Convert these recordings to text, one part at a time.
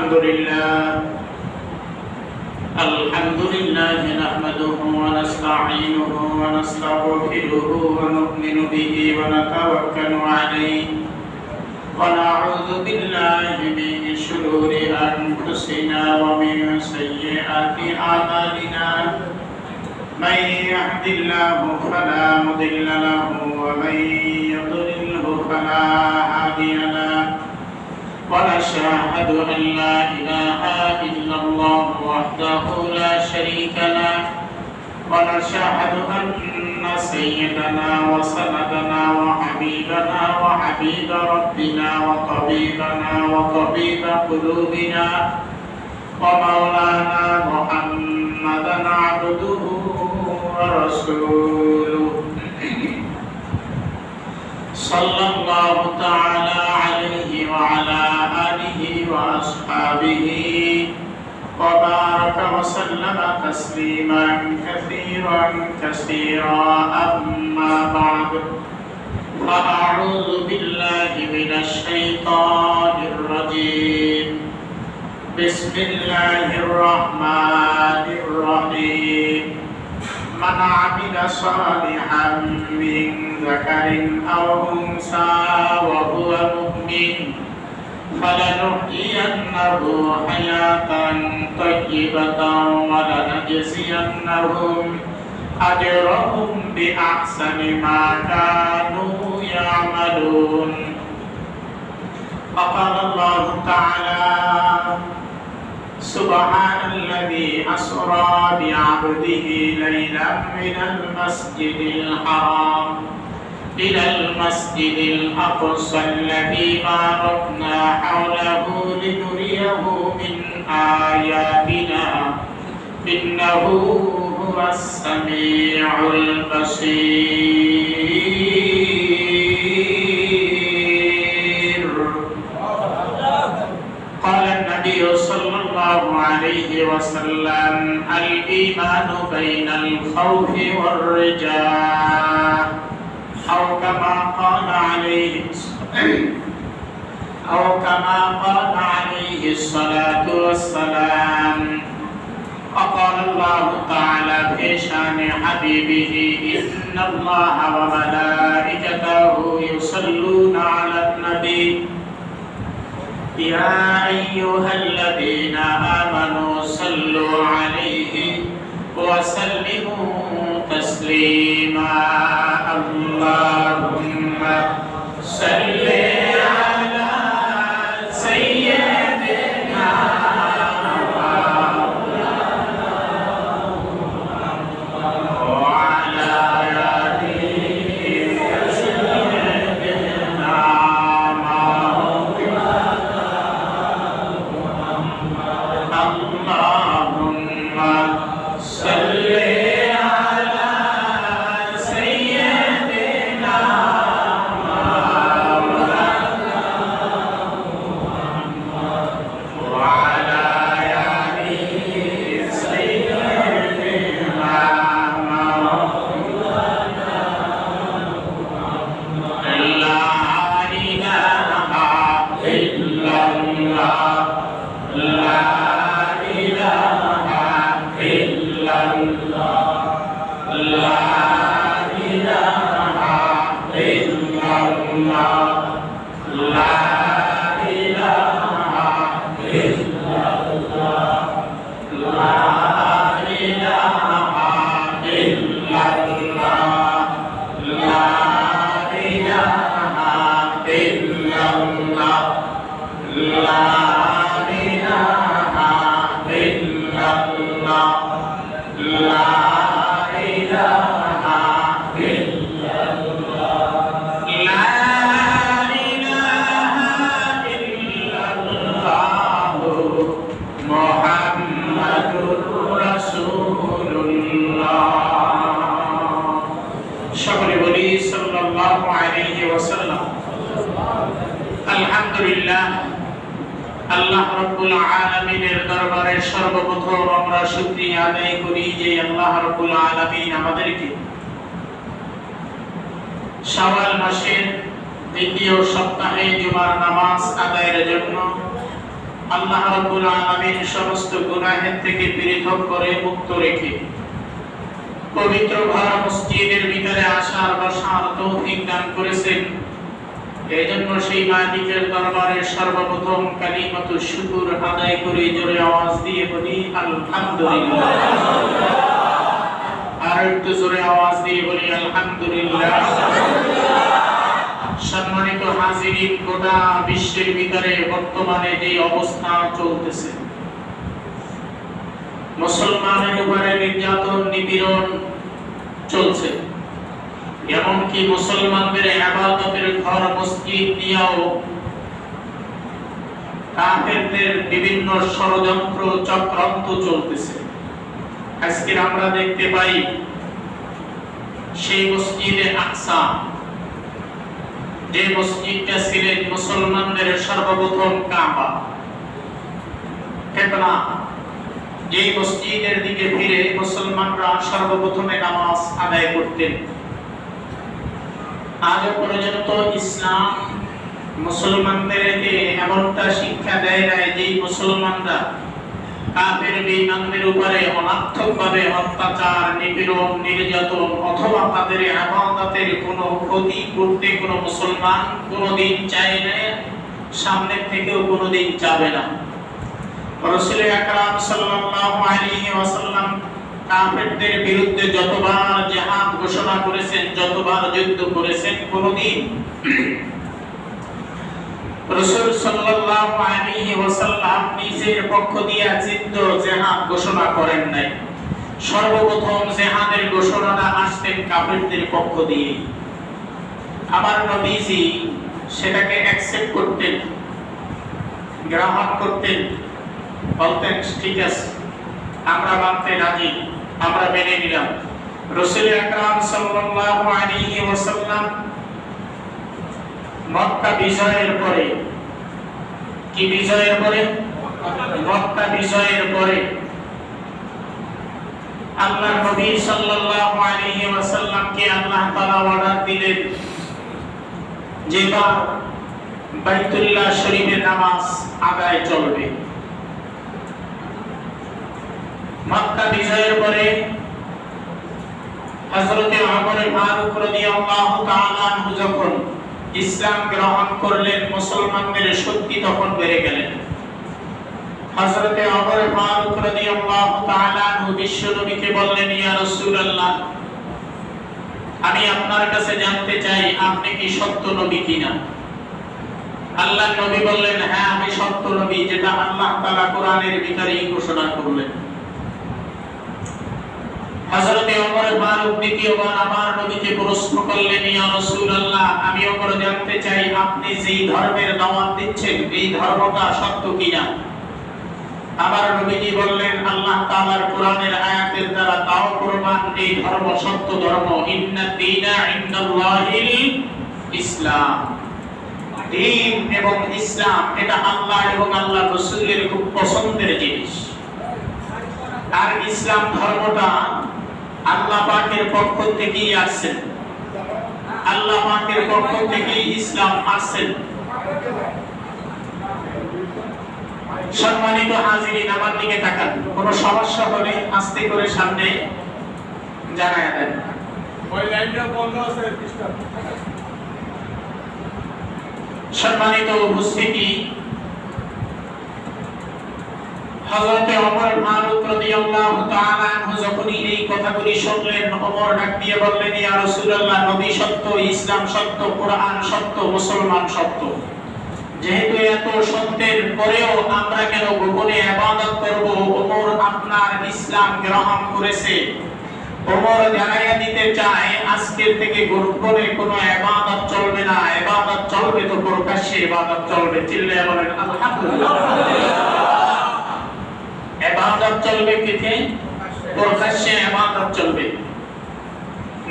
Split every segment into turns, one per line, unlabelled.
الحمد لله نحمده ونستعينه ونستغفره ونؤمن به ونتوكل عليه ونعوذ بالله من شرور أنفسنا ومن سيئات أعمالنا من يهد الله فلا مضل له ومن يضلله فلا هادي له ونشهد أن لا إله إلا الله وحده لا شريك له ونشهد أن سيدنا وسندنا وحبيبنا وحبيب ربنا وطبيبنا وطبيب قلوبنا ومولانا محمدا عبده ورسوله صلى الله تعالى عليه وعلى آله وأصحابه وبارك وسلم تسليما كثيرا كثيرا أما بعد فأعوذ بالله من الشيطان الرجيم بسم الله الرحمن الرحيم من عمل صالحا من ذكر أو أنثى وهو مؤمن فلنحيينه حياة طيبة ولنجزينهم أجرهم بأحسن ما كانوا يعملون وقال الله تعالى سبحان الذي أسرى بعبده ليلا من المسجد الحرام إلى المسجد الأقصى الذي باركنا حوله لنريه من آياتنا إنه هو السميع البصير. قال النبي صلى الله عليه وسلم الإيمان بين الخوف والرجاء أو كما قال عليه الصلاة والسلام. وقال الله تعالى في شأن حبيبه إن الله وملائكته يصلون على النبي يا أيها الذين آمنوا صلوا عليه وسلموا تسليما. اللهم صل على سيدنا وعلى آله سيدنا اللهم صل আলহামদুলিল্লাহ। আল্লাহ রাব্বুল আলামিনের দরবারে সর্বপ্রথম আমরা শুকরিয়া আদায় করি যে আল্লাহ রাব্বুল আলামিন আমাদেরকে শাওয়াল মাসের দ্বিতীয় সপ্তাহে জুমার নামাজ আদায়ের জন্য আল্লাহ রাব্বুল আলামিন সমস্ত গুনাহের থেকে পৃথক করে মুক্ত রেখে পবিত্র ঘর মসজিদের ভিতরে আসার বসার তৌফিক দান করেছেন। এজন্য সেই মালিকের দরবারে সর্বপ্রথম কালিমাতুশ শুকর আদায় করে জোরে আওয়াজ দিয়ে বলি আলহামদুলিল্লাহ। আর একটু জোরে আওয়াজ দিয়ে বলি আলহামদুলিল্লাহ। সম্মানিত হাজিরিন, গোটা বিশ্বের ভিতরে বর্তমানে যে অবস্থা চলতেছে, মুসলমানের উপরে নির্যাতন নিপীড়ন চলছে, এমনকি মুসলমানদের ইবাদতের ঘর মসজিদ নিয়েও কাফেরদের বিভিন্ন ষড়যন্ত্র চক্রান্ত চলতেছে। আজকে আমরা দেখতে পাই সেই মসজিদে আকসা, যে মসজিদটা ছিলেন মুসলমানদের সর্বপ্রথম কাবা, কিবলা, যে মসজিদের দিকে ফিরে মুসলমানরা সর্বপ্রথমে নামাজ আদায় করতেন। আজ পর্যন্ত ইসলাম মুসলমানদেরকে এমনটা শিক্ষা দেয় নাই যে মুসলমানরা কাফের বেঈমানদের উপরে অনার্থকভাবে অত্যাচার, নিপীড়ন, নির্যাতন অথবা তাদের ইবাদতের কোনো ক্ষতি করতে কোনো মুসলমান কোনোদিন চায় না, সামনে থেকেও কোনোদিন যাবে না। রাসূল আকরাম সাল্লাল্লাহু আলাইহি ওয়াসাল্লাম কাফেরদের বিরুদ্ধে যতবার জিহাদ ঘোষণা করেছেন, যতবার যুদ্ধ করেছেন, কোনোদিন রাসূল সাল্লাল্লাহু আলাইহি ওয়াসাল্লাম নিজের পক্ষ দিয়ে যুদ্ধ জিহাদ ঘোষণা করেন নাই। সর্বপ্রথম জিহাদের ঘোষণাটা আসতেন কাফেরদের পক্ষ দিয়ে। আমার নবীজি সেটাকে অ্যাকসেপ্ট করতেন, গ্রহণ করতেন, বলতেন ঠিক আছে, আমরা মানতে রাজি, আমরা মেনে নিলাম। রাসূল আকরাম সাল্লাল্লাহু আলাইহি ওয়াসাল্লাম মক্কা বিজয়ের পরে, কি বিজয়ের পরে? মক্কা বিজয়ের পরে আল্লাহর নবী সাল্লাল্লাহু আলাইহি ওয়াসাল্লামকে আল্লাহ তাআলা অর্ডার দিলেন যে বাইতুল্লাহ শরীফে নামাজ আদায় চলবে। মক্কা বিজয়ের পরে হযরতে ওমর ফারুক রাদিয়াল্লাহু তাআলা আনহু যখন ইসলাম গ্রহণ করলেন, মুসলমানদের শক্তি তখন বেড়ে গেলেন। হযরতে ওমর ফারুক রাদিয়াল্লাহু তাআলা আনহু বিশ্ব নবীকে বললেন, ইয়া রাসূলুল্লাহ, আমি আপনার কাছে জানতে চাই আপনি কি সত্য নবী কিনা? আল্লাহর নবী বললেন, হ্যাঁ আমি সত্য নবী, যেটা আল্লাহ তাআলা কোরআনের ভিতরেই ঘোষণা করলেন। হযরতে ওমর ফারুক দ্বিতীয়বার আমার নবীকে প্রশ্ন করলেন, ইয়া রাসূলুল্লাহ, আমি ওমর জানতে চাই আপনি যেই ধর্মের দাওয়াত দিচ্ছেন এই ধর্মটা সত্য কিনা? আমার নবীজি বললেন, আল্লাহ তাআলার কোরআনের আয়াতের দ্বারা তাও প্রমাণ এই ধর্ম সত্য ধর্ম। ইন্নাদ দীনা ইনদাল্লাহিল ইসলাম। দ্বীন এবং ইসলাম এটা আল্লাহ এবং আল্লাহর রাসূলের খুব পছন্দের জিনিস। আর ইসলাম ধর্মটা আল্লাহ পাকের পক্ষ থেকেই আসছে, আল্লাহ পাকের পক্ষ থেকেই ইসলাম আসছে। সম্মানিত হাজিরিন, আমার দিকে তাকান, কোন সমস্যা হলে আস্তে করে সামনে জানায় দেন। ওই লাইনটা বন্ধ আছে। সম্মানিত উপস্থিতি, হযরতে ওমর ফারুক রাদিয়াল্লাহু তাআলা আনহু যখন এই কথাগুলি শুনলেন, ওমর ডাক দিয়ে বললেন, ইয়া রাসূলুল্লাহ, নবী সত্য, ইসলাম সত্য, কোরআন সত্য, মুসলমান সত্য। যেহেতু এত সত্যের পরেও আমরা কেন গোপনে ইবাদত করব? ওমর আপনার ইসলাম গ্রহণ করেছে। ওমর জানাইয়া দিতে চায় আজকের থেকে গোপনে কোনো ইবাদত চলবে না, ইবাদত চলবে তো প্রকাশ্যে ইবাদত চলবে। চিল্লায়া বলেন আলহামদুলিল্লাহ। ইবাদত চলবে কিতে? প্রকাশ্যে ইবাদত চলবে।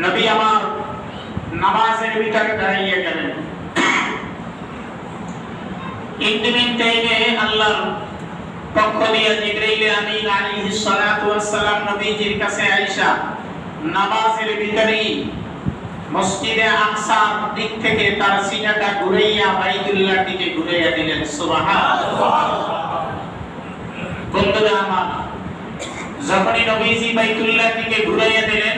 নবী আমার নামাজের ভিতরে দাঁড়িয়ে গেলেন। ইন্টিমেট টাইমে আল্লাহর পক্ষ দিয়ে জিবরাইল আমিন আলাইহিস সালাতু ওয়াস সালাম নবীজির কাছে আয়েশা নামাজের ভিতরেই মসজিদে আকসার দিক থেকে তার সিনাটা ঘুরাইয়া বাইতুল্লাহর দিকে ঘুরাইয়া দিলেন। সুবহানাল্লাহ। বন্ধুরা আমার, যখনই নবীজি বাইতুল্লাহ দিকে ঘুরাইয়া দিলেন,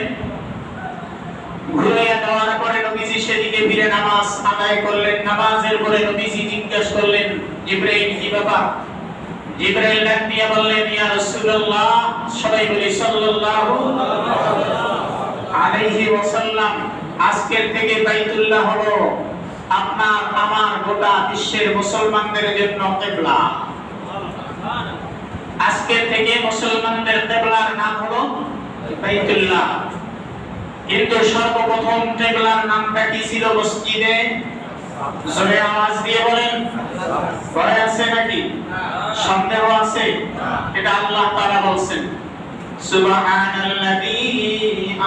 ঘুরাইয়া দেওয়ার পরে নবীজি সেদিকে ফিরে নামাজ আদায় করলেন। নামাজের পরে নবীজি জিজ্ঞাসা করলেন, জিবরাইল কি ব্যাপার? জিবরাইল ডাক দিয়ে বললেন, ইয়া রাসূলুল্লাহ, সবাই বলি সাল্লাল্লাহু আলাইহি ওয়াসাল্লাম, আজকের থেকে বাইতুল্লাহ হলো আপনার আমার গোটা বিশ্বের মুসলমানদের জন্য কিবলা। আজকের থেকে মুসলমানদের কিবলার নাম হলো বাইতুল্লাহ। কিন্তু সর্বপ্রথম কিবলার নামটা কি ছিল মসজিদে? জোরে আওয়াজ দিয়ে বলেন। ভয় আছে নাকি? সন্দেহ আছে? এটা আল্লাহ তাআলা বলছেন, সুবহানাল্লাযী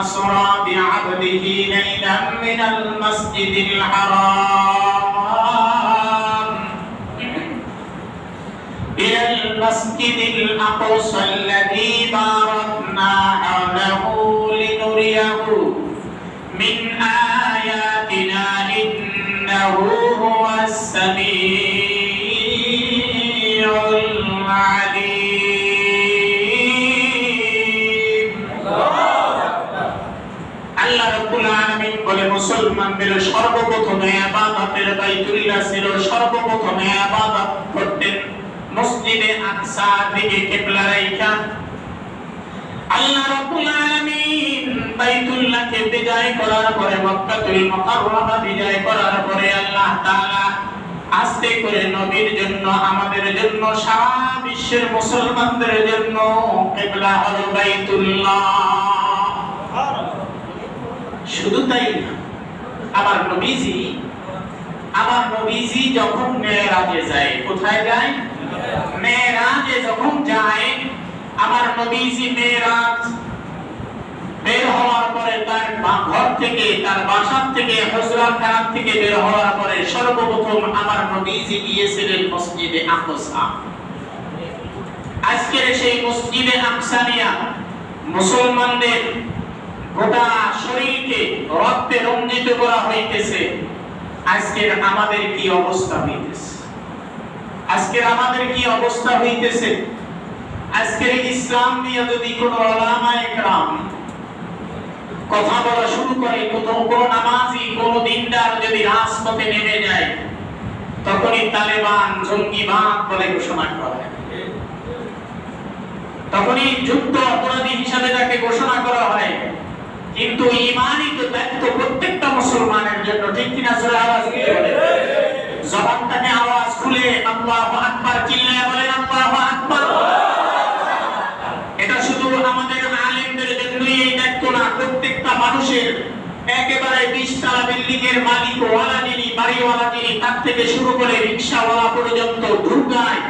আসরা বিআবদিহি লাইলাম মিনাল মাসজিদিল হারাম ইলাল মাসজিদিল আকসাল্লাযী বারাকনা হাওলাহু লিনুরিয়াহু মিন আয়াতিনা ইন্নাহু হুয়াস সামিউল আলীম। আল্লাহ রাব্বুল আলামিন বলে, মুসলমানদের সর্বপ্রথম ইবাদতের বাইতুল্লাহ ছিল, সর্বপ্রথম ইবাদত করতেন মসজিদে আকসা দিকে কিবলা রাইখা। আল্লাহ রাব্বুল আলামিন বাইতুল্লাহকে বিদায় করার পরে, মক্কাতুল মুকাররমা বিদায় করার পরে আল্লাহ তাআলা আস্তে করে নবীর জন্য, আমাদের জন্য, সারা বিশ্বের মুসলমানদের জন্য কিবলা হলো বাইতুল্লাহ। শুধু তাই না, আমার নবীজি যখন মেরাজে যায়, কোথায় যায়? মেরাজে যখন যায়, আমার নবীজি মেরাজ বের হওয়ার পরে তার ঘর থেকে, তার বাসা থেকে, হুজরা খানা থেকে বের হওয়ার পরে সর্বপ্রথম আমার নবীজি গিয়েছিলেন মসজিদে আকসা। আজকের সেই মসজিদে আকসা নিয়া মুসলমানদের গোটা শরীরকে রক্তে রঞ্জিত করা হইতেছে। আজকের আমাদের কি অবস্থা হইতেছে? আজকের আমাদের কি অবস্থা হইতেছে? আজকের ইসলাম নিয়ে যদি কোন উলামায়ে কেরাম কথা বলা শুরু করে, কোন নামাজি, কোন দিনদার যদি রাজপথে নেমে যায়, তখনই তালেবান জঙ্গিবাদ বলে ঘোষণা করা হয়, তখনই যুদ্ধ অপরাধী হিসাবে তাকে ঘোষণা করা হয়। কিন্তু ঈমানই তো দায়িত্ব প্রত্যেকটা মুসলমানের জন্য, ঠিক কিনা? জোরে আওয়াজ দিয়ে বলেন। জবানটাকে আওয়াজ খুলে আল্লাহু আকবার চিল্লায়া বলেন, আল্লাহু আকবার। এটা শুধু আমাদের আলেমদের জন্যই এই দায়িত্ব না, প্রত্যেকটা মানুষের, একেবারে 20 তলা বিল্ডিং এর মালিক ওয়ালা যিনি, বাড়িওয়ালা যিনি, তার থেকে শুরু করে রিকশাওয়ালা পর্যন্ত, ঢুকায়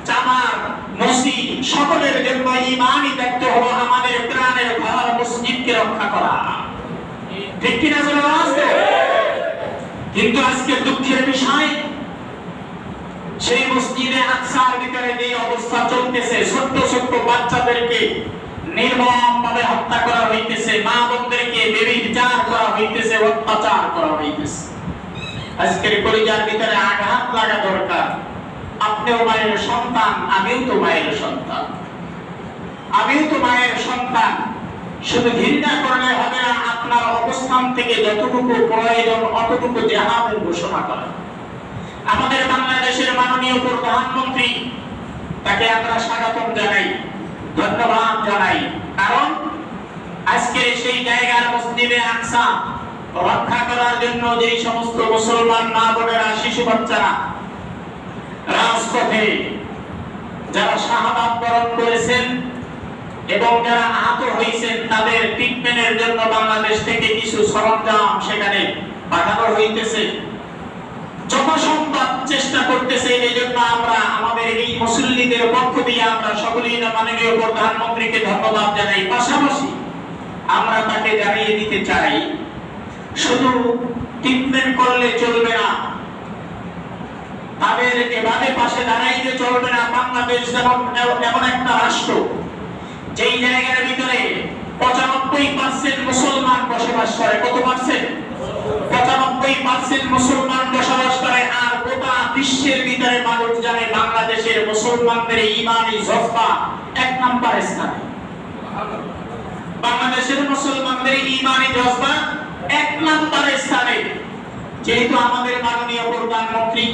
চামার মসি, সকলের জন্য ঈমানি দায়িত্ব হলো আমাদের প্রাণের ঘর মসজিদকে রক্ষা করা, ঠিক কিনা? কিন্তু আজকে দুঃখের বিষয়, সেই মসজিদে আকসার ভিতরে যে অবস্থা চলতেছে, ছোট্ট ছোট্ট বাচ্চাদেরকে নির্মমভাবে হত্যা করা হইতেছে, মা বোনদেরকে ব্যভিচার করা হইতেছে, অত্যাচার করা হইতেছে। আজকের কলিজার ভিতরে আঘাত লাগা দরকার। আপনিও মায়ের সন্তান, আমিও তো মায়ের সন্তান, আমিও তো মায়ের সন্তান। শুধু ঘৃণা করলে হবে না, আপনার অবস্থান থেকে যতটুকু প্রয়োজন অতটুকু জিহাদের ঘোষণা করা। আমাদের বাংলাদেশের মাননীয় প্রধানমন্ত্রী, তাকে আমরা স্বাগতম জানাই, ধন্যবাদ জানাই। কারণ আজকে সেই জায়গার মসজিদে আকসা রক্ষা করার জন্য যে সমস্ত মুসলমান মা বোনেরা, শিশু বাচ্চারা রাজপথে যারা শাহাদাত বরণ করেছেন এবং যারা আহত হয়েছেন, তাদের ট্রিটমেন্টের জন্য বাংলাদেশ থেকে কিছু সরঞ্জাম সেখানে পাঠানো হইতেছে, যথাসম্ভব চেষ্টা করতেছে। এই জন্য আমরা আমাদের এই মুসল্লিদের পক্ষ দিয়ে আমরা সকলেই মাননীয় প্রধানমন্ত্রীকে ধন্যবাদ জানাই। পাশাপাশি আমরা তাকে জানিয়ে দিতে চাই, শুধু ট্রিটমেন্ট করলে চলবে না, তাদের এভাবে পাশে দাঁড়াইতে চলবে না। বাংলাদেশ যেমন এমন একটা রাষ্ট্র, যেই জায়গার ভিতরে 95% মুসলমান বসবাস করে। কত পার্সেন্ট? 95% মুসলমান বসবাস করে। আর গোটা বিশ্বের ভিতরে মানুষ জানে বাংলাদেশ বাংলাদেশের মুসলমানদের ঈমানি জজবা এক নাম্বার স্থানে। বাংলাদেশের মুসলমানদের ঈমানি জজবা এক নাম্বার স্থানে। যেহেতু আমাদের মাননীয় প্রধানমন্ত্রী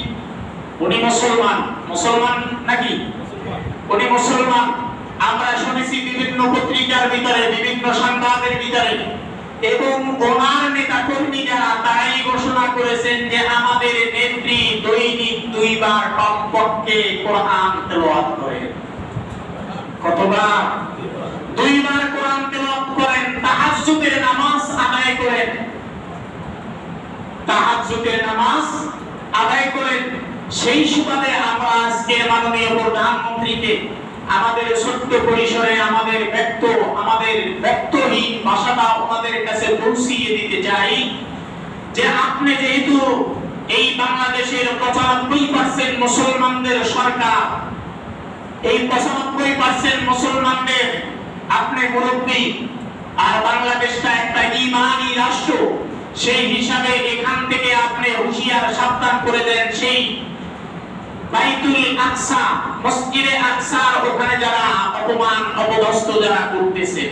উনি মুসলমান নাকি? উনি মুসলমান। আমরা শুনেছি বিভিন্ন পত্রিকার ভিতরে, বিভিন্ন সংবাদের ভিতরে, এবং ওনার নেতা কর্মী যারা তারাই ঘোষণা করেছেন যে আমাদের নেত্রী দৈনিক 2 বার কমপক্ষে কোরআন তেলাওয়াত করেন। কতবার? 2 বার কোরআন তেলাওয়াত করেন, তাহাজ্জুদের নামাজ আদায় করেন, তাহাজ্জুদের নামাজ আদায় করেন। সেই সুবাদে আমরা আজকে মাননীয় প্রধানমন্ত্রীকে আমাদের ছোট্ট পরিসরে আমাদের ব্যক্তহীন ভাষাটা ওনাদের কাছে পৌঁছিয়ে দিতে চাই যে আপনি যেহেতু এই বাংলাদেশের 95% মুসলমানদের সরকার, এই 95% মুসলমানদের আপনি মুরব্বী, আর বাংলাদেশটা একটা ঈমানি রাষ্ট্র, সেই হিসাবে এখান থেকে আপনি হুঁশিয়ার সাবধান করে দেন সেই বাইতুল আকসা, মসজিদে আকসার ওখানে যারা অপমান অপদস্থ যারা করতেছে,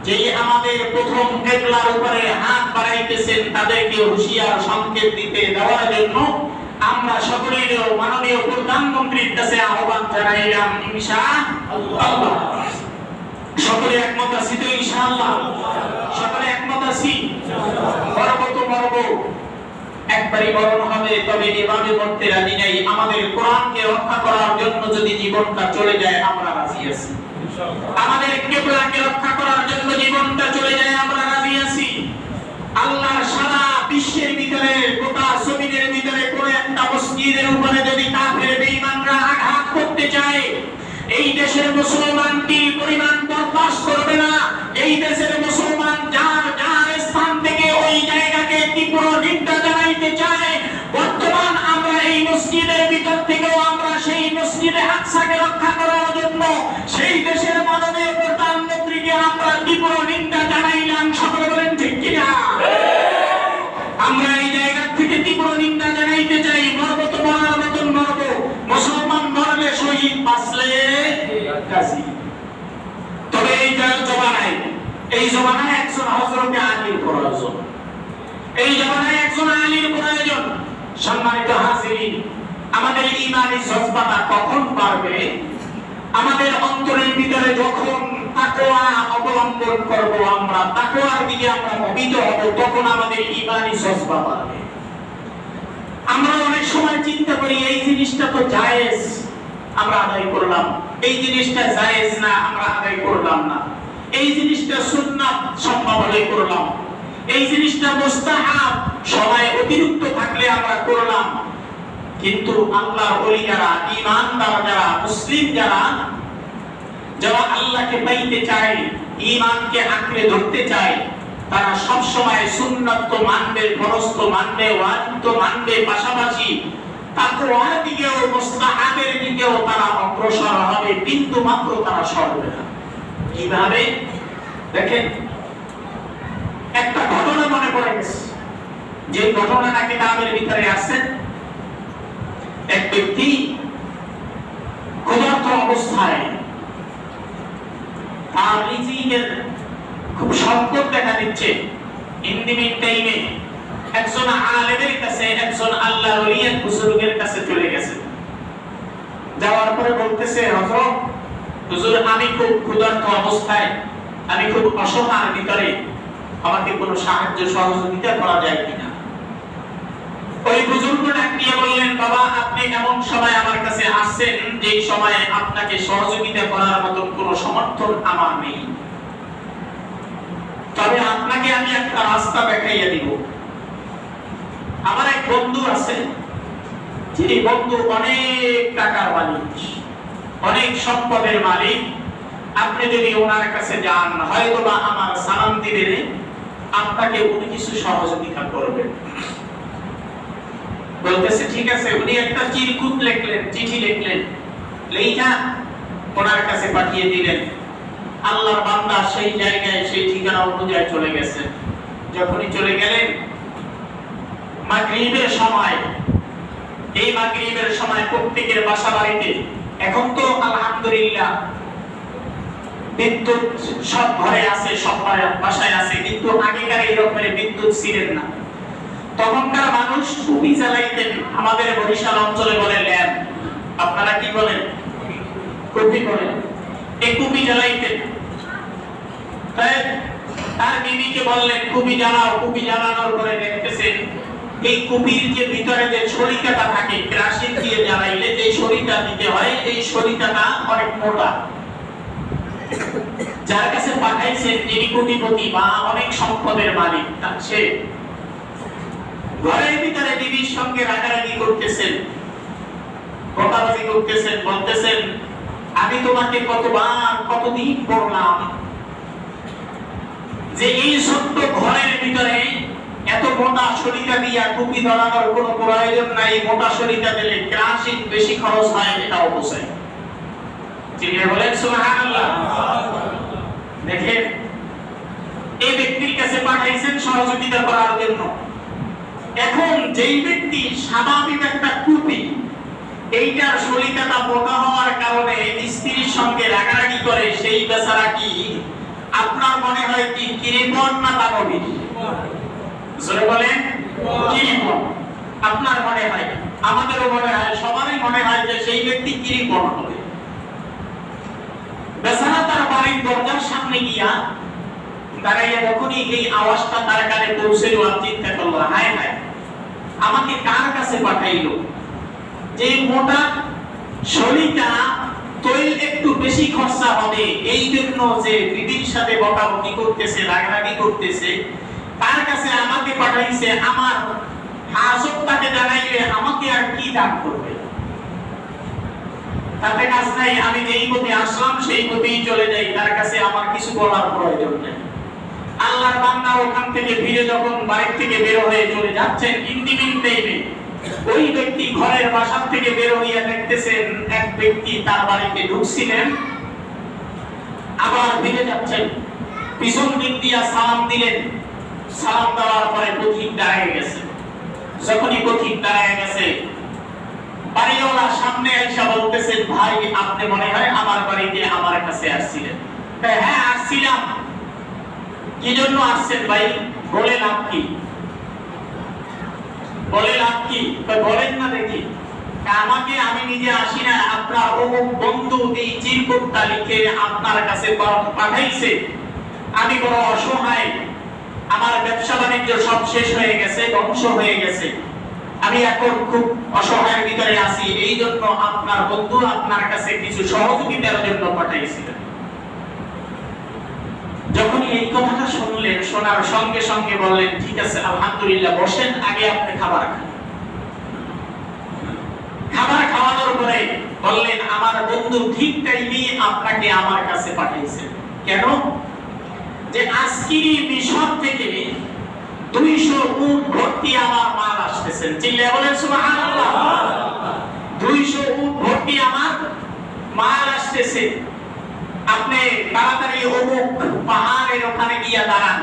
যে আমাদের প্রথম কেবলার উপরে হাত বাড়াইতেছেন, তাদেরকে হুঁশিয়ার সংকেত দিতে দেওয়ার জন্য আমরা সকলের মাননীয় প্রধানমন্ত্রীর কাছে আহ্বান জানাইলাম ইনশাআল্লাহ। সকলে একমত আছি তো ইনশাআল্লাহ? সকলে একমত আছি? মরব তো মরব, একবারই মরণ হবে, তবে এভাবে মরতে রাজি নাই। আমাদের কোরআনকে রক্ষা করার জন্য যদি জীবনটা চলে যায় আমরা রাজি আছি। আমাদের কিবলাকে রক্ষা করার জন্য জীবনটা চলে যায় আমরা রাজি আছি। আল্লাহর সারা বিশ্বের ভিতরে, গোটা জমিনের ভিতরে কোন একটা মসজিদের উপরে যদি কাফের বেঈমানরা আঘাত করতে চায়, এই দেশের মুসলমান কি পরিমাণ বরদাস্ত করবে না? এই দেশের মুসলমান যার যার স্থান থেকে ওই জায়গাকে তীব্র নিন্দা জানাইতে চায়। বর্তমান আমরা এই মসজিদের ভিতর থেকেও আমরা সেই মসজিদে আকসাকে রক্ষা করার জন্য সেই দেশের মাননীয় প্রধানমন্ত্রীকে আমরা তীব্র নিন্দা জানাইলাম। সকলে বলেন ঠিক কিনা? আমরা এই জায়গা থেকে তীব্র নিন্দা জানাইতে চাই। মরব তো মরার মতন মরব, মুসলমান মরলে শহীদ, বাঁচলে গাজী। তবে এই জমানায় একজন হযরতে আলীর প্রয়োজন, এই জমানায় একজন আলীর প্রয়োজন। সম্মানিত হাজিরিন, আমাদের ঈমানি জজবাটা কখন বাড়বে? আমাদের অন্তরের ভিতরে যখন তাকওয়া অবলম্বন করব, আমরা তাকওয়ার দিকে আমরা মোহিত হব, তখন আমাদের ঈমানি জজবা বাড়বে। আমরা অনেক সময় চিন্তা করি এই জিনিসটা তো জায়েজ, আমরা আদায় করলাম, এই জিনিসটা জায়েজ না, আমরা আদায় করলাম না, এই জিনিসটা সুন্নাত সম্ভব হলে করলাম, এই জিনিসটা মুস্তাহাব সবাই অতিরিক্ত থাকলে আমরা করলাম। কিন্তু আল্লাহর ওলি যারা, ঈমানদার যারা, মুসলিম যারা, যারা আল্লাহকে পাইতে চায়, ঈমানকে আঁকড়ে ধরতে চায়, তারা সব সময় সুন্নাত তো মানবে, ফরজ তো মানবে, ওয়াজিব তো মানবে, পাশাপাশি তাকওয়ার দিকেও মুস্তাহাবের দিকেও তারা অগ্রসর হবে, কিন্তু মাত্র তারা সরবে না। কিভাবে? দেখেন, একটা ঘটনা মনে পড়ে গেছে, যে ঘটনাটা কিতাবের ভিতরে আছে। এক ব্যক্তি ক্ষুধার্ত অবস্থায়, তার রিজিকের খুব সংকট দেখা দিচ্ছে। ইন্দিমিন টাইমে একজন আলেমের কাছে, একজন আল্লাহর ওলির বুজুর্গের কাছে চলে গেছে। যাওয়ার পরে বলতেছে, হযরত হুজুর, আমি খুব ক্ষুধার্ত অবস্থায়, আমি খুব অসহায়ের ভিতরে, আমাকে কোনো সাহায্য সহযোগিতা করা যায় কিনা? ওই বুজুর্গ ডাক দিয়ে বললেন, বাবা, আপনি এমন সময় আমার কাছে আসছেন যে সময়ে আপনাকে সহযোগিতা করার মতো কোনো সমর্থন আমার নেই, তবে আপনাকে আমি একটা রাস্তা দেখাইয়া দিব। আমার এক বন্ধু আছে, যে বন্ধু অনেক টাকার মালিক, অনেক সম্পদের মালিক। আপনি যদি ওনার কাছে যান, হয়তোবা আমার সালাম দিবেন, আপনাকে উনি কিছু সহযোগিতা করবেন। বলতেছে ঠিক আছে। উনি একটা চিরকুট লিখলেন, চিঠি লিখলেন, লেখা ওনার কাছে পাঠিয়ে দিলেন। আল্লাহর বান্দা সেই জায়গায়, সেই ঠিকানা অনুযায়ী চলে গেছে। যখনই চলে গেলেন, মাগরিবের সময় এই মাগরিবের সময় প্রত্যেকের বাসা বাড়িতে, এখন তো আলহামদুলিল্লাহ বিদ্যুৎ সব ঘরে আছে, সব বাসায় আছে, কিন্তু আগেকার এই রকমের বিদ্যুৎ ছিলেন না। তখনকার মানুষ কুপি জ্বালাইতেন, আমাদের বরিশাল অঞ্চলে বলে ল্যাম্প, আপনারা কি বলেন? কুপি বলেন। এই কুপি জ্বালাইতেন। তার বিবিকে বললেন কুপি জ্বালাও। কুপি জ্বালানোর পরে দেখতেছেন এই কুপির যে ভিতরে যে সরিকাটা থাকে, কেরোসিন দিয়ে জ্বালাইলে যে সরিকা দিতে হয়, এই সরিকাটা অনেক মোটা। যার কাছে পাঠাইছেন যিনি কোটিপতি বা অনেক সম্পদের মালিক, সে ঘরের ভিতরে বিবির সঙ্গে রাগারাগি করতেছেন, কথাবাজি করতেছেন, বলতেছেন আমি তোমাকে কতবার কতদিন বললাম যে এই ছোট্ট ঘরের ভিতরে এত মোটা সরিকা দিয়া কুপি ধরানোর কোনো প্রয়োজন নাই, মোটা সরিকা দিলে কেরোসিন বেশি খরচ হয়, এটা অবশ্যই। চিনিয়ে বলেন সুবহানাল্লাহ। দেখেন এই ব্যক্তির কাছে পাঠাইছেন সহযোগিতা করার জন্য। এখন যেই ব্যক্তি স্বাভাবিক একটা কুপি, এইটার সরিকাটা মোটা হওয়ার কারণে স্ত্রীর সঙ্গে রাগারাগি করে, সেই বেচারা কি আপনার মনে হয় কি কিরিপন না দানবীর? জোরে বলেন কিরিপন। আপনার মনে হয়, আমাদেরও মনে হয়, সবারই মনে হয় যে সেই ব্যক্তি কিরিপন হবে। বেচারা তার বাড়ির দরজার সামনে গিয়া দাঁড়াইয়া যখনই এই আওয়াজটা তার কানে পৌঁছল, চিন্তা করলো হায় হায় আমাকে কার কাছে পাঠাইলো, যে মোটা সরিকা তৈল একটু বেশি খরচা হবে এই জন্য যে বিবির সাথে বকাবকি করতেছে, রাগারাগি করতেছে, তার কাছে আমাকে পাঠাইছে। আমার হাজতটাকে জানাইলে আমাকে আর কি দান করবে? তাতে কাজ নাই, আমি যেই পথে আসলাম সেই পথেই চলে যাই, তার কাছে আমার কিছু বলার প্রয়োজন নেই। আল্লাহর বান্দা ওখান থেকে ফিরে যখন বাড়ি থেকে বের হয়ে চলে যাচ্ছেন, ইন্টিমিন টাইমে ওই ব্যক্তি ঘরের বাসা থেকে বের হইয়া দেখতেছেন এক ব্যক্তি তার বাড়িতে ঢুকছিলেন, আবার ফিরে যাচ্ছেন, পিছন দিক দিয়া সালাম দিলেন। সালাম দেওয়ার পরে পথিক দাঁড়িয়ে গেছে। যখনই পথিক দাঁড়িয়ে গেছে, বাড়িওয়ালা সামনে এসে বলতেছেন ভাই আপনি মনে হয় আমার বাড়িতে আমার কাছে আসছিলেন? হ্যাঁ আসছিলাম। কি জন্য আসছেন ভাই? বলে লাভ কি? বলে লাভ কি? বলেন না দেখি। আমাকে, আমি নিজে আসি না, আপনার অমুক বন্ধু এই চিরকুটটা লিখে আপনার কাছে পাঠাইছে। আমি বড় অসহায়, আমার ব্যবসা বাণিজ্য সব শেষ হয়ে গেছে, ধ্বংস হয়ে গেছে, আমি এখন খুব অসহায়ের ভিতরে আছি, এই জন্য আপনার বন্ধু আপনার কাছে কিছু সহযোগিতার জন্য পাঠাইছিলেন। যখন এই কথাটা শুনলেন, শোনার সঙ্গে সঙ্গে বললেন ঠিক আছে আলহামদুলিল্লাহ, বসেন, আগে আপনি খাবার খান। খাবার খাওয়ানোর পরে বললেন আমার বন্ধু ঠিক টাইমে আপনাকে আমার কাছে পাঠিয়েছে। কেন? যে আজকেরই মিশর থেকে 200 উট ভর্তি আমার মাল আসতেছেন। চিল্লায়ে বলেন সুবহানাল্লাহ। 200 উট ভর্তি আমার মাল আসতেছে, আপনি তাড়াতাড়ি অমুক পাহাড়ের ওখানে গিয়া দাঁড়ান।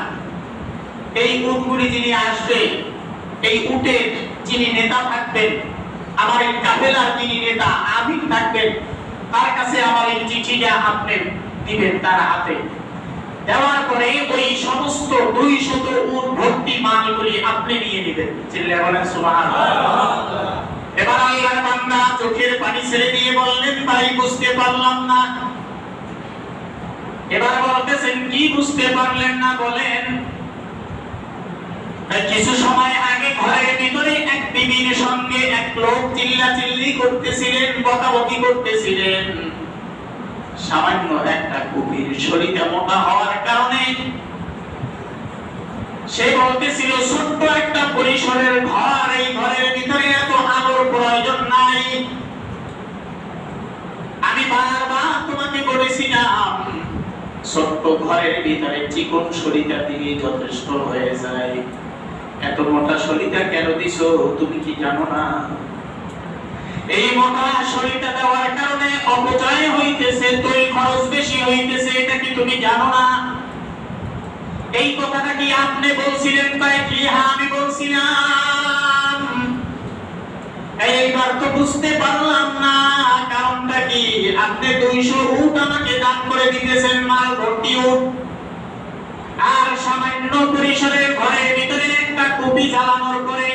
এই উটগুলি যিনি আসবে, এই উটের যিনি নেতা থাকবেন, আমার এই কাফেলার যিনি নেতা আমির থাকবেন, তার কাছে আমার এই চিঠিটা আপনি দিবেন তার হাতে। দেওয়ার পরে ওই সমস্ত 200 উট ভর্তি মালগুলি আপনি নিয়ে নেবেন। চিল্লায়ে বলেন সুবহানাল্লাহ। এবার আল্লাহর বান্দা চোখের পানি ছেড়ে দিয়ে বললেন ভাই বুঝতে পারলাম না। এবার বলতেছেন কি বুঝতে পারলেন না বলেন? কিছু সময় আগে ঘরের ভিতরে এক বিবির সঙ্গে এক লোক চিল্লাচিল্লি করতেছিলেন, বকাবকি করতেছিলেন। সামান্য একটা কুপির শরীরে মোটা হওয়ার কারণে সে বলতেছিল ছোট্ট একটা পরিসরের ঘর, এই ঘরের ভিতরে এত আলোর প্রয়োজন নাই। আমি বারবার তোমাকে বলেছিলাম ছোট্ট ঘরের ভিতরে চিকন শরীরটা দিয়ে যথেষ্ট হয়ে যায়, এত মোটা শরীরটা কেন দিছো তুমি কি জানো না? এই মোটা শরীরটা দেওয়ার কারণে অপচয় হইতেছে, তৈল খরচ বেশি হইতেছে, এটা কি তুমি জানো না? এই কথাটা কি আপনি বলছিলেন? তাই কি? হ্যাঁ আমি বলছিলাম। এইবার তো বুঝতে পারলাম না কারণটা কি। আপনি 200 উট আমাকে দান করে দিতেছেন, মাল ভর্তি উট, আর সামান্য পরিসরের ঘরের ভিতরে একটা কপি জ্বালানোর পরে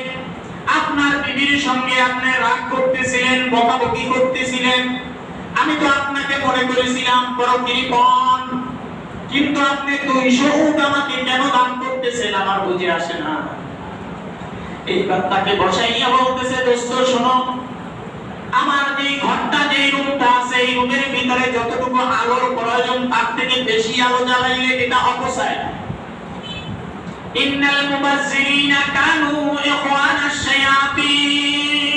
আপনার বিবির সঙ্গে আপনি রাগ করতেছিলেন, বকাবকি করতেছিলেন। আমি তো আপনাকে মনে করেছিলাম বড় কৃপণ, কিন্তু আপনি 200 উট আমাকে কেন দান করতেছেন আমার বুঝে আসে না। এইবার তাকে বসাইয়া বলতেছে, দোস্ত শোনো, আমার যে ঘরটা, যে রুমটা আছে, এই রুমের ভিতরে যতটুকু আলোর প্রয়োজন তার থেকে বেশি আলো জ্বালাইলে এটা অপচয়। ইন্নাল মুবাজ্জিরিনা কানু ইখওয়ানাশ শায়াতিন,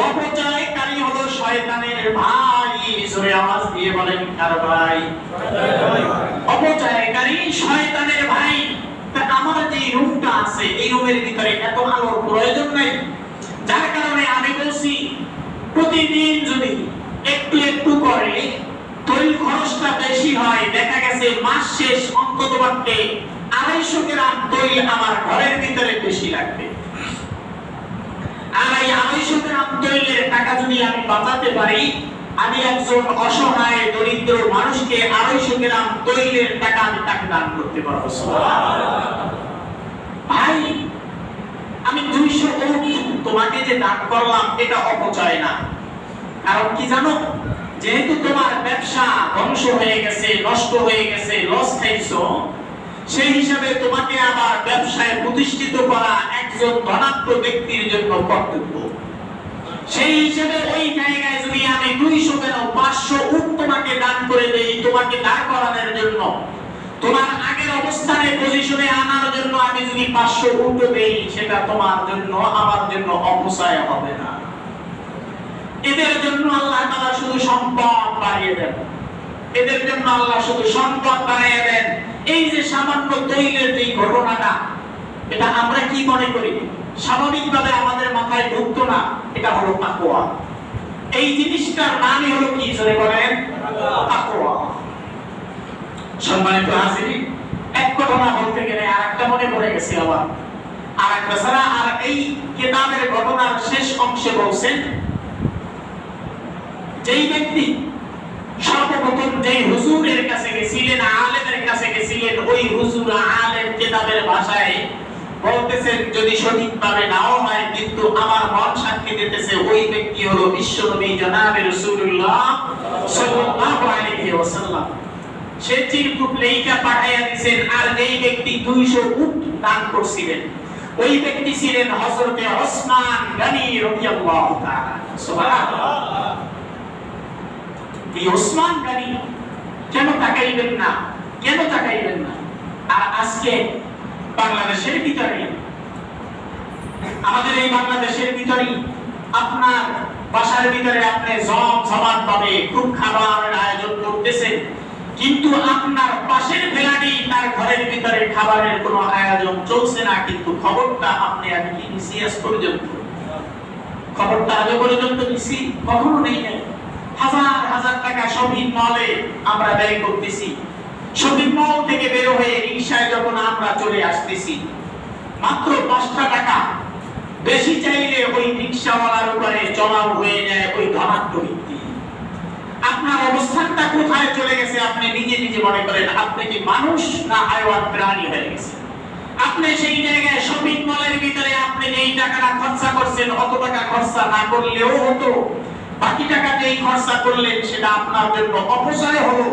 অপচয়কারী হলো শয়তানের ভাই। জোরে আওয়াজ দিয়ে বলেন কার ভাই? অপচয়কারী শয়তানের ভাই। তা আমার যে রুমটা আছে, এই রুমের ভিতরে এত আলোর প্রয়োজন নাই, যার কারণে আমি বলছি প্রতিদিন যদি একটু একটু করে তৈল খরচটা বেশি হয়, দেখা গেছে মাস শেষ অন্ততপক্ষে 250 গ্রাম তৈল আমার ঘরের ভিতরে বেশি লাগবে। আর এই 250 গ্রাম তৈলের টাকা যদি আমি বাঁচাতে পারি, আমি একজন অসহায় দরিদ্র মানুষকে 250 গ্রাম তৈলের টাকা আমি তাকে দান করতে পারবো। ভাই, আমি 200 উট তোমাকে যে দান করলাম এটা অপচয় না। কারণ কি জানো, যেহেতু তোমার ব্যবসা ধ্বংস হয়ে গেছে, নষ্ট হয়ে গেছে, লস খাইছো, সেই হিসাবে তোমাকে আবার ব্যবসায় প্রতিষ্ঠিত করা একজন ধনাঢ্য ব্যক্তির জন্য কর্তব্য। সেই হিসাবে ওই জায়গায় যদি আমি 200 কেন 500 উট তোমাকে দান করে দেই, তোমাকে দাঁড় করানোর জন্য, তোমার আগের অবস্থানে পজিশনে আনার জন্য আমি যদি 500 উট দেই, সেটা তোমার জন্য আমার জন্য অপচয় হবে না। এদের জন্য আল্লাহ তাআলা শুধু সম্পদ বাড়িয়ে দেন, এদের জন্য আল্লাহ শুধু সম্পদ বাড়িয়ে দেন। এই যে সামান্য তৈলের যে ঘটনাটা, এটা আমরা কি মনে করি, স্বাভাবিকভাবে আমাদের মাথায় ঢুকতো না। এটা হলো তাকওয়া। এই জিনিসটার নামই হলো কি, জোরে বলেন? তাকওয়া। সম্মানিত হাজিরিন, এক ঘটনা বলতে গেলে আরেকটা মনে পড়ে গেছে আবার। আরেকটা ছাড়া আর এই কিতাবের ঘটনার শেষ অংশে বলছেন, যেই ব্যক্তি সর্বপ্রথম যেই হুজুরের কাছে গেছিলেন, আলেমের কাছে গেছিলেন, ওই হুজুর আলেম কিতাবের ভাষায় বলতেছেন, যদি সঠিকভাবে নাও হয় কিন্তু আমার মন সাক্ষী দিতেছে ওই ব্যক্তি হলো বিশ্বনবী জনাবে রাসূলুল্লাহ সাল্লাল্লাহু আলাইহি ওয়াসাল্লাম। সে চিরকুট লেখা পাঠাইয়া দিয়েছেন। আর এই ব্যক্তি 200 উট দান করছিলেন। ওই ব্যক্তি ছিলেন হযরতে ওসমান গনি রাদিয়াল্লাহু তাআলা। সুবহানাল্লাহ। এই ওসমান গনি কেন তাকাইবেন না, কেন তাকাইবেন না? আর আজকে বাংলাদেশের ভিতরে, আমাদের এই বাংলাদেশের ভিতরে আপনার বাসার ভিতরে আপনি জমজমাট ভাবে খুব খাবারের আয়োজন করতেছেন, কিন্তু আপনার পাশের ফ্ল্যাটে তার ঘরের ভিতরে খাবারের কোনো আয়োজন চলছে না, কিন্তু খবরটা আপনি আর কি নিছি আজ পর্যন্ত? খবরটা আজ পর্যন্ত নিছি? কখনো নেই নাই। হাজার হাজার টাকা শপিং মলে আমরা ব্যয় করতেছি। শপিং মল থেকে বের হয়ে রিকশায় যখন আমরা চলে আসতেছি, মাত্র 5 টাকা বেশি চাইলে ওই রিকশাওয়ালার উপরে চড়াও হয়ে যায় ওই ধনাঢ্য ব্যক্তি। আপনার অবস্থানটা কোথায় চলে গেছে আপনি নিজে নিজে মনে করেন? আপনি কি মানুষ না হাইওয়ান প্রাণী হয়ে গেছেন? আপনি সেই জায়গায় শপিং মলের ভিতরে আপনি যেই টাকাটা খরচা করছেন, অত টাকা খরচা না করলেও হতো। বাকি টাকা যেই খরচা করলেন সেটা আপনার জন্য অপচয় হলো।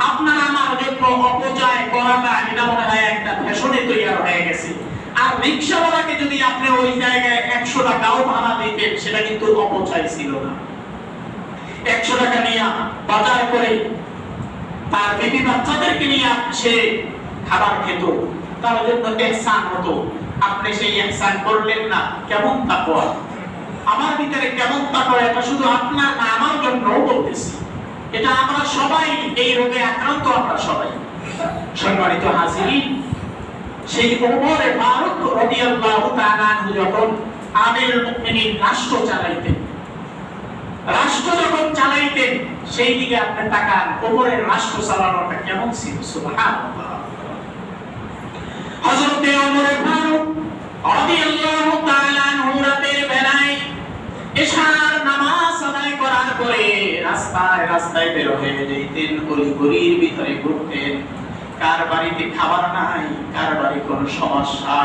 আপনার আমার জন্য অপচয় করাটা এটা মনে হয় একটা ফ্যাশনে তৈরি হয়ে গেছে। আর রিকশাওয়ালাকে যদি আপনি ওই জায়গায় 100 টাকাও ভাড়া দিতেন, সেটা কিন্তু অপচয় ছিল না। 100 টাকা নিয়ে বাজার করে তার বেবি বাচ্চাদেরকে নিয়ে সে খাবার খেত, তার জন্য ইহসান হতো। আপনি সেই ইহসান করলেন না। কেমন তাকওয়া আমার ভিতরে, কেমন তাকওয়া! এটা শুধু আপনার না, আমার জন্যও বলতেছি। এটা আমরা সবাই এই রোগে আক্রান্ত, আমরা সবাই। সম্মানিত হাজিরিন, সেই ওমর ফারুক রাদিয়াল্লাহু তাআলা আনহু যখন আমিরুল মুমিনিন রাষ্ট্র যখন চালাইতেন, সেই দিকে আপনি তাকান, ওমরের রাষ্ট্র চালানোটা কেমন ছিল। সুবহানাল্লাহ। হযরতে ওমর ফারুক রাদিয়াল্লাহু তাআলা আনহু রাতের বেলায় এশার নামাজ আদায় করার পরে রাস্তায় রাস্তায় বের হয়ে যেতেন, গলির ভিতরে ঘুরতেন। কার বাড়িতে খাবার নাই, কার বাড়ি কোন সমস্যা,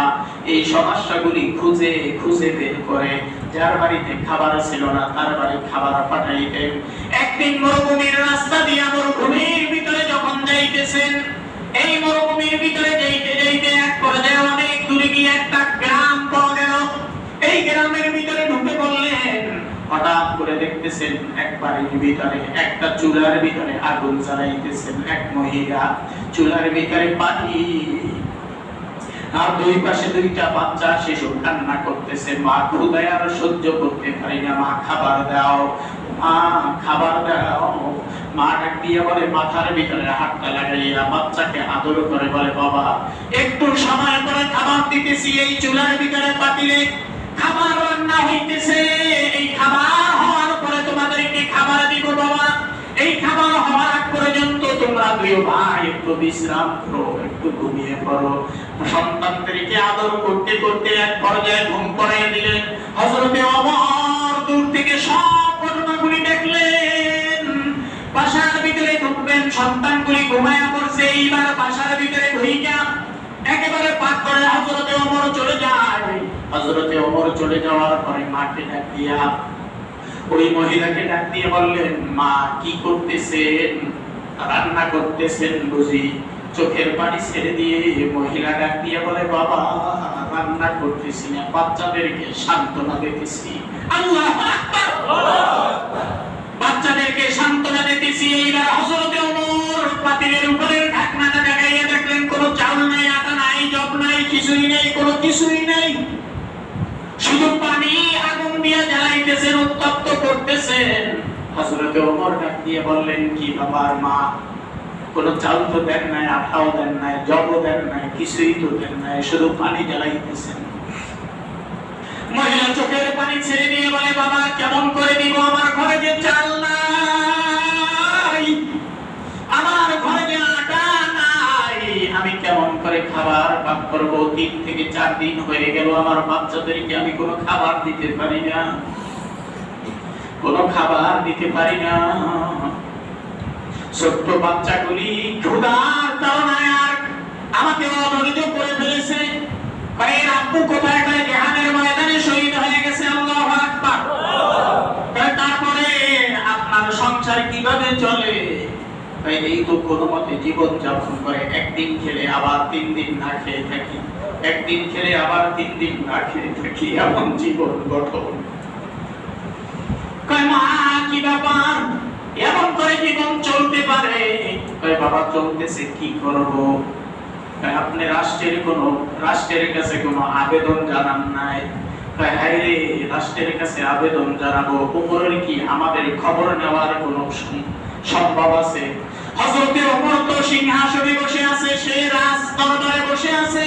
এই সমস্যাগুলি খুঁজে খুঁজে বের করে যার বাড়িতে খাবার ছিল না তার বাড়ি খাবার পাঠাইতেন। একদিন মরুভূমির রাস্তা দিয়ে মরুভূমির ভিতরে যখন যাইতেছেন, এই মরুভূমির ভিতরে যাইতে যাইতে এক পর্যায়ে অনেক দূরে গিয়ে একটা গ্রাম পাওয়া গেল। এই গ্রামের ভিতরে ঢুকে পড়লেন। হঠাৎ করে দেখতেছেন এক বাড়ির ভিতরে একটা চুলার ভিতরে আগুন জ্বালাইতেছেন এক মহিলা, চুলার ভিতরে পানি, আর দুই পাশে দুইটা বাচ্চা শিশু কান্না করতেছে। মা ক্ষুধায় আর সহ্য করতে পারি না, মা খাবার দাও, মা খাবার দাও। মা ডাক দিয়ে বলে, মাথার ভিতরে হাতটা লাগাইয়া বাচ্চাকে আদর করে বলে, বাবা একটু সময় করে খাবার দিতেছি। এই চুলার ভিতরে পাতিলে খাবার রান্না হইতেছে, এই খাবার হওয়ার পরে তোমাদেরকে খাবার দিব বাবা। এই খাবার হওয়ার আগ পর্যন্ত তোমরা দুই ভাই একটু বিশ্রাম করো, একটু ঘুমিয়ে পড়ো। সন্তানদেরকে আদর করতে করতে এক পর্যায়ে ঘুম পড়াইয়া দিলেন। হযরতে ওমর দূর থেকে সব ঘটনাগুলি দেখলেন। বাসার ভিতরে ঢুকবেন, সন্তানগুলি ঘুমায়া পড়ছে। এইবার বাসার ভিতরে ঢুইকা একেবারে পাক করে হযরতে ওমর চলে যায়। হযরতে ওমর চলে যাওয়ার পরে মাকে ডাক দিয়া, ওই মহিলাকে ডাক দিয়ে বললেন, মা কি করতেছেন? রান্না করতেছেন বুঝি? চোখের পানি ছেড়ে দিয়ে মহিলা ডাক দিয়ে বলে, বাবা রান্না করতেছি না, বাচ্চাদেরকে সান্ত্বনা দিতেছি। আল্লাহু আকবার, বাচ্চাদেরকে সান্ত্বনা দিতেছি। এইবার হযরতে ওমর পাতিলের উপরের ঢাকনাটা লাগাইয়া দেখলেন কোনো চাল নাই, আটা নাই, জব নাই, কিছুই নাই, কোনো কিছুই নাই, শুধু পানি আগুন দিয়ে জ্বালাইতেছেন, উত্তপ্ত করতেছেন। হযরতে ওমর ডাক দিয়ে বললেন, কি বাবার মা, কোন চাল তো দেন নাই, আটাও দেন নাই, জবও দেন নাই, কিছুই তো দেন নাই, শুধু পানি জ্বালাইতেছেন। মহিলা চোখের পানি ছেড়ে দিয়ে বলে, বাবা কেমন করে দিব, আমার ঘরে যে চাল নাই, আমার ঘরে যে আটা নাই, আমি কেমন করে খাবার পাক করব? 3 থেকে 4 দিন হয়ে গেল, আমার বাচ্চাদেরকে আমি কোনো খাবার দিতে পারি না, কোনো খাবার দিতে পারি না। ছোট্ট বাচ্চাগুলি ক্ষুধার তাড়নায় আর আমাকে অবহেলিত করে ফেলেছে। এর আব্বু কোথায়? জিহাদের ময়দানে শহীদ হয়ে গেছে। আল্লাহু আকবার। তারপরে আপনার সংসার কিভাবে চলে? এই তো কোনো মতে জীবন যাপন করে, একদিন খেলে আবার 3 দিন না খেয়ে থাকি, একদিন খেলে আবার 3 দিন না খেয়ে থাকি, এমন জীবন গঠন। কয় মা কি ব্যাপার, এমন করে জীবন চলতে পারে? কয় বাবা চলতেছে, কি করব? আপনি রাষ্ট্রের কাছে কোনো আবেদন জানান নাই? কয় হায় রে, রাষ্ট্রের কাছে আবেদন জানাবো, ওমরের কি আমাদের খবর নেওয়ার কোনো সম্ভব আছে? হযরতে ওমর তো সিংহাসনে বসে আছে, সে রাজ দরবারে বসে আছে।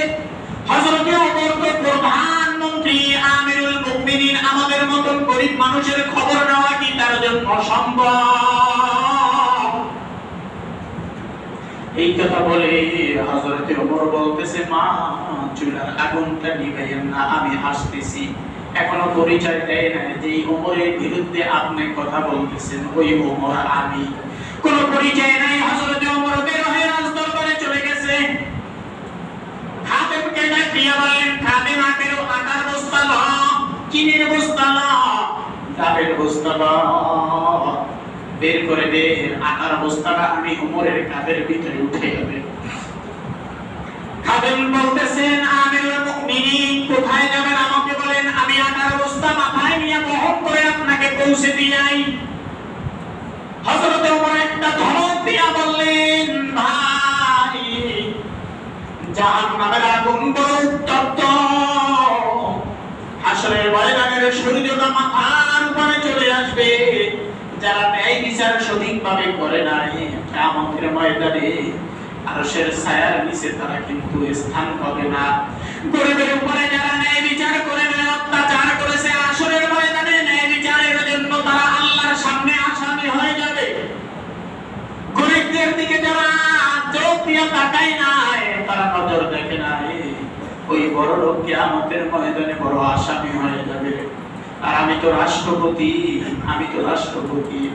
হযরতে ওমর তো প্রধানমন্ত্রী, আমিরুল মুমিনিন, আমাদের মতন গরিব মানুষের খবর নেওয়া কি তার জন্য সম্ভব? এই কথা বলে হযরতে ওমর বলতেছে, মা চুলার আগুনটা নিভাইয়েন না, আমি আসতেছি। এখনো পরিচয় দেয় না যে ওমরের বিরুদ্ধে আপনি কথা বলতেছেন ওই ওমর আমি। কোনো পরিচয় নাই। হযরতে ওমর বের হয়ে রাজ দরবারে চলে গেছে। খাদেমকে ডাক দিয়ে বললেন, খাদেম আটার বস্তা ল, চিনির বস্তা ল, ডাবের বস্তা ল, বের করে দে। আটার বস্তাটা আমি ওমরের কাঁধের ভিতরে উঠে যাবে। খাদেম বলতেছেন, আমিরুল মুমিনিন কোথায় যাবেন আমাকে বলেন, আমি আটার বস্তা মাথায় নিয়ে বহন করে আপনাকে পৌঁছে দিই। হযরতে ওমর একটা ধমক দিয়া বললেন, ভাই জাহান্নামের আগুন বড় উত্তপ্ত, হাসরের ময়দানের সূর্যটা মাথার উপরে চলে আসবে। যারা ন্যায় বিচার সঠিকভাবে করে নাই, কিয়ামতের ময়দানে আরশের ছায়ার নিচে তারা কিন্তু স্থান পাবে না। গরিবের উপরে যারা ন্যায় বিচার করে নাই, অত্যাচার করেছে, হাসরের ময়দানে ন্যায় বিচারের জন্য তারা আল্লাহর সামনে আসামি হয়ে যাবে। গরিবদের দিকে যারা চোখ দিয়ে তাকায় নাই, তারা নজর দেখে নাই, ওই বড় লোক কিয়ামতের ময়দানে বড় আসামি হয়ে যাবে। আর আমি তো রাষ্ট্রপতি,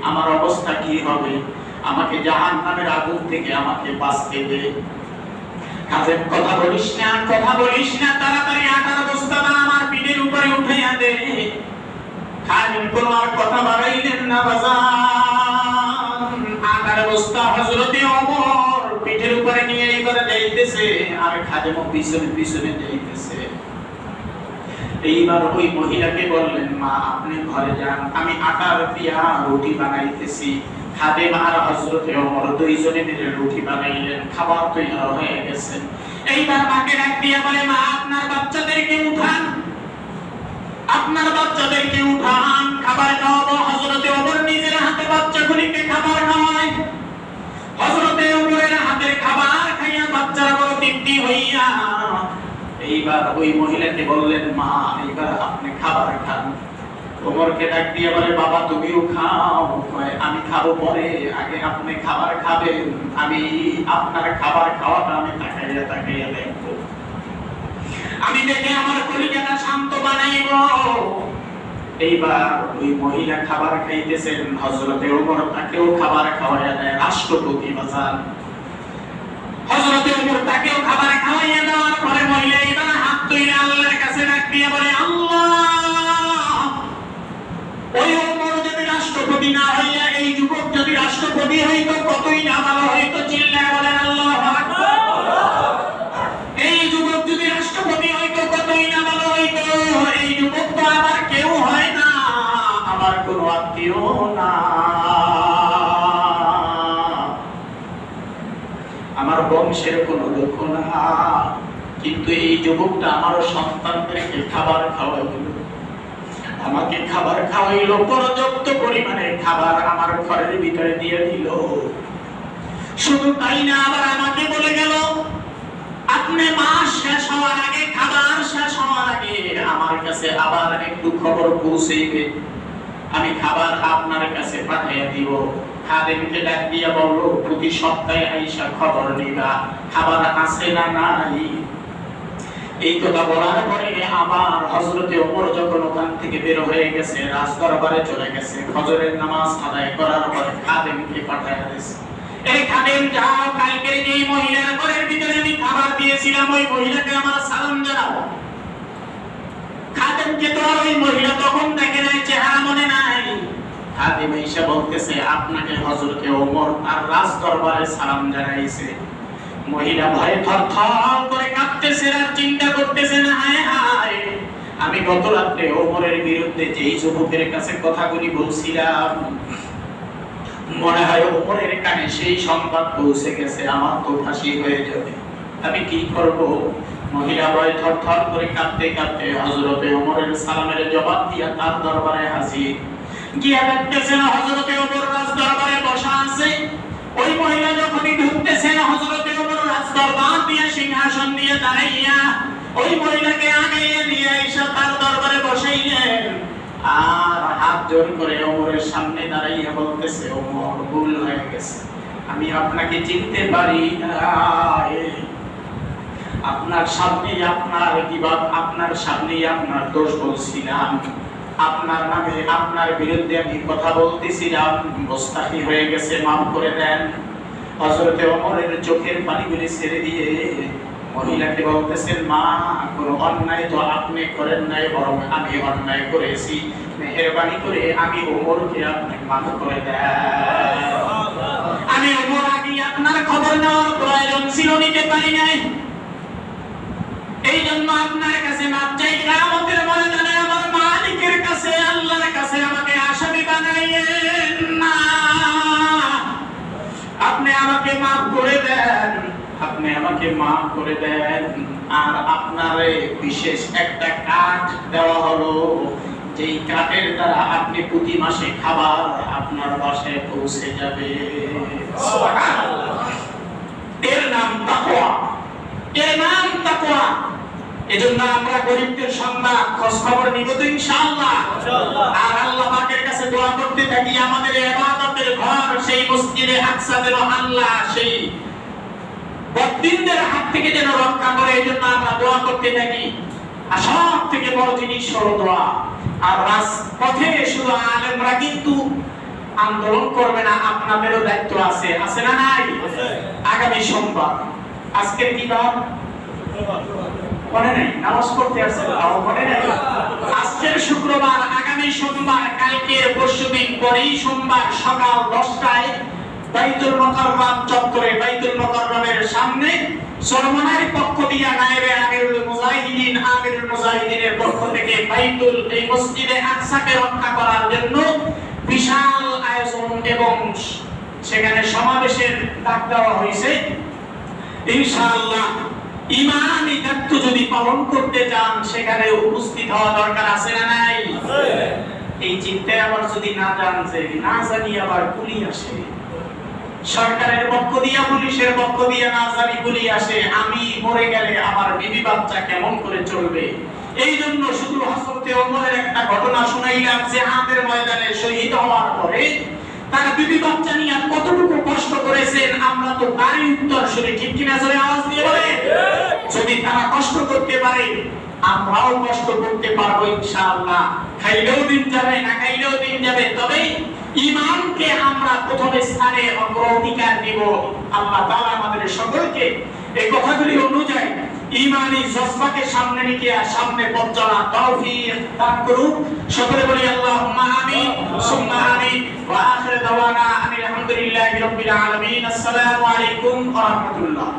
আমার অবস্থা কি হবে? আমাকে জাহান্নামের আগুন থেকে আমাকে বাঁচতে দে। কাজের কথা বলিস না, তাড়াতাড়ি আটার বস্তাটা আমার পিঠের উপরে উঠাইয়া দে। খালিদ কোনো আর কথা বাড়াইলেন না বাজান। আটার বস্তা হযরতে ওমর পিঠের উপরে নিয়ে এইবারে যাইতেছে, আর খাদেম পিছনে যাইতেছে। এইবার ওই মহিলাকে বললেন, মা আপনি ঘরে যান, আমি আটার দিয়া রুটি বানাইতেছি। খাদেম আর হযরতে ওমর দুইজনে মিলে রুটি বানাইলেন, খাবার তৈরি হয়ে গেছে। এইবার মাকে ডাক দিয়া বলে, মা আপনার বাচ্চাদেরকে উঠান, খাবার খাওয়াবো। হযরতে ওমর নিজের হাতে বাচ্চাগুলিকে খাবার খাওয়ায়। হযরতে ওমরের হাতের খাবার খাইয়া বাচ্চারা বড় তৃপ্তি হইয়া এইবার ওই মহিলাকে বললেন, মা এইবার আপনি খাবার খান। ওমরকে ডাক দিয়ে বলে, বাবা তুমিও খাও। আমি খাবো পরে, আগে আপনি খাবার খাবেন। আমি আপনার খাবার খাওয়াটা আমি তাকাইয়া দেখবো, আমি দেখে আমার কলিজাটা শান্ত বানাইব। এইবার ওই মহিলা খাবার খাইতেছেন, হযরতে ওমর তাকেও খাবার খাওয়াইয়া দেয়। রাষ্ট্রপতি বাজার হযরতে ওমর তাকেও খাবার খাওয়াইয়া দেওয়ার পরে মহিলা এবার হাত তুলে আল্লাহর কাছে ডাক দিয়ে বলে, আল্লাহ ওই ওমর যদি রাষ্ট্রপতি না হইয়া এই যুবক যদি রাষ্ট্রপতি হইতো কতই না ভালো হইতো। চিল্লায় বলেন আল্লাহু আকবার। এই যুবক যদি রাষ্ট্রপতি হইতো কতই না ভালো হইতো। এই যুবক তো আমার কেউ হয় না, আমার কোনো আত্মীয় না, আমার বংশের কোনো লোক না, কিন্তু এই যুবকটা আমার সন্তানদেরকে খাবার খাওয়াইল, আমাকে খাবার খাওয়াইল, পর্যাপ্ত পরিমাণে খাবার আমার ঘরের ভিতরে দিয়ে দিল। শুধু তাই না, আবার আমাকে বলে গেল, আপনি মাস শেষ হওয়ার আগে, খাবার শেষ হওয়ার আগে আমার কাছে আবার একটু খবর পৌঁছাইবে, আমি খাবার আপনার কাছে পাঠিয়ে দিব। খাদেমকে ডাক দিয়া বলল, প্রতি সপ্তাহে আইসা খবর নিবা খাবার আছে না নাই। এই কথা বলার পরে আবার হযরতে ওমর যখন ওখান থেকে বের হয়ে গেছে, রাজদরবারে চলে গেছে, ফজরের নামাজ আদায় করার পরে খাদেমকে পাঠিয়ে দিয়েছে, এই খাদেম যাও, কালকে যেই মহিলার ঘরের ভিতরে আমি খাবার দিয়েছিলাম ওই মহিলাকে আমার সালাম জানাও। খাদেমকে তো আর ওই মহিলা তখন দেখে নাই, চেহারা মনে নাই। খাদেম এসে বলতেছে, আপনাকে হযরতে ওমর তার রাজদরবারে সালাম জানাইছে। মহিলা ভয়ে থরথর করে কাঁপতেছে আর চিন্তা করতেছে, না হায় হায়, আমি গত রাতে ওমরের বিরুদ্ধে যেই যুবকের কাছে কথাগুলি বলছিলাম, মনে হয় ওমরের কানে সেই সংবাদ পৌঁছে গেছে, আমার তো ফাঁসি হয়ে যাবে, আমি কি করব? মহিলা ভয়ে থরথর করে কাঁপতে কাঁপতে হযরতে ওমরের সালামের জবাব দিয়া তার দরবারে হাজির। গিয়া দেখতেছেন হযরতে ওমর রাজদরবারে বসা আছে। ওই মহিলা যখনই ঢুকতেছেন, হযরতে ওমর রাজদরবার দিয়ে সিংহাসন দিয়ে দাঁড়াইয়া ওই মহিলাকে আগাইয়া নিয়ে এসে তার দরবারে বসাইলেন, আর হাত জোর করে ওমরের সামনে দাঁড়াইয়া বলতেছে, ওমর ভুল হয়ে গেছে, আমি আপনাকে চিনতে পারি না, আপনার সামনেই আপনার গীবত, আপনার সামনেই আপনার দোষ বলছিলাম, আপনার নামে আপনার বিরুদ্ধে আমি কথা বলতেছিলাম, গোস্তাখি হয়ে গেছে, মাফ করে দেন। হযরতে ওমরের চোখের পানিগুলি ছেড়ে দিয়ে মহিলাকে বলতেছেন, মা কোনো অন্যায় তো আপনি করেন নাই, বরং আমি অন্যায় করেছি, মেহেরবানি করে আমি ওমরকে আপনি মাফ করে দেন। আমি ওমর আগে আপনার খবর নেওয়ার প্রয়োজন ছিল, নিতে পারি নাই, এই জন্য আপনার কাছে মাপ চাই। কিয়ামতের ময়দানে আমার মালিকের কাছে, আল্লাহর কাছে আমাকে আসামি বানাইয়েন না, আপনি আমাকে মাফ করে দেন, আপনি আমাকে মাফ করে দেন। আর আপনারে বিশেষ একটা কাঠ দেওয়া হলো, যেই কাঠের দ্বারা আপনি প্রতি মাসে খাবার আপনার বাসায় পৌঁছে যাবে। সুবহানাল্লাহ। এর নাম তাকওয়া, এর নাম তাকওয়া। এজন্য আমরা গরিবদের সংবাদ খোঁজ খবর নিব তো ইনশাআল্লাহ। আর আল্লাহ পাকের কাছে দোয়া করতে থাকি, আমাদের ইবাদতের ঘর সেই মসজিদে আকসা যেন আল্লাহ সেই বদ্দিনদের হাত থেকে যেন রক্ষা করে, এই জন্য আমরা দোয়া করতে থাকি। আর সব থেকে বড় জিনিস হলো দোয়া। আর রাজপথে শুধু আলেমরা কিন্তু আন্দোলন করবে না, আপনাদেরও দায়িত্ব আছে, আছে না নাই? আগামী সোমবার, আজকের কি বার মনে নেই, নামাজ পড়তে আসছে তাও মনে নেই। আজকের শুক্রবার, আগামী সোমবার, কালকের পরশুদিন পরেই সোমবার সকাল 10টায় বাইতুল মুকাররম চত্বরে, বাইতুল মুকাররমের সামনে চরমনার পক্ষ দিয়ে নায়েবে আমিরুল মুজাহিদিনের পক্ষ থেকে বাইতুল এই মসজিদে আকসাকে রক্ষা করার জন্য বিশাল আয়োজন এবং সেখানে সমাবেশের ডাক দেওয়া হয়েছে। ইনশাআল্লাহ ইমানি দায়িত্ব যদি পালন করতে চান সেখানে উপস্থিত হওয়া দরকার, আছে না নাই? এই চিন্তায় আবার যদি না জানছে, না জানি আবার গুলি আসে, সরকারের পক্ষ দিয়া পুলিশের পক্ষ দিয়া না জানি গুলি আসে, আমি মরে গেলে আমার বিবি বাচ্চা কেমন করে চলবে? এই জন্য শুধু হযরতে ওমরের একটা ঘটনা শুনাইলাম, জিহাদের ময়দানে শহীদ হওয়ার পরে তারা বিবি বাচ্চা নিয়ে কতটুকু কষ্ট করেছেন আমরা তো তারই উত্তর শুনি, ঠিক কিনা? জোরে আওয়াজ দিয়ে বলে। যদি তারা কষ্ট করতে পারে আমরাও কষ্ট করতে পারবো ইনশাআল্লাহ। খাইলেও দিন যাবে, না খাইলেও দিন যাবে, তবে ঈমানকে আমরা প্রথম স্থানে অগ্রাধিকার দিব। আল্লাহ তাআলা আমাদের সকলকে এই কথাগুলি অনুযায়ী ঈমানি জজবাকে সামনে নিয়ে সামনে পথ চলার তৌফিক দান করুন। সকলে বলি আল্লাহুম্মা আমিন সুম্মা আমিন। ওয়া আখিরু দাওয়ানা আলহামদুলিল্লাহি রাব্বিল আলামিন। আসসালামু আলাইকুম ওয়া রাহমাতুল্লাহ।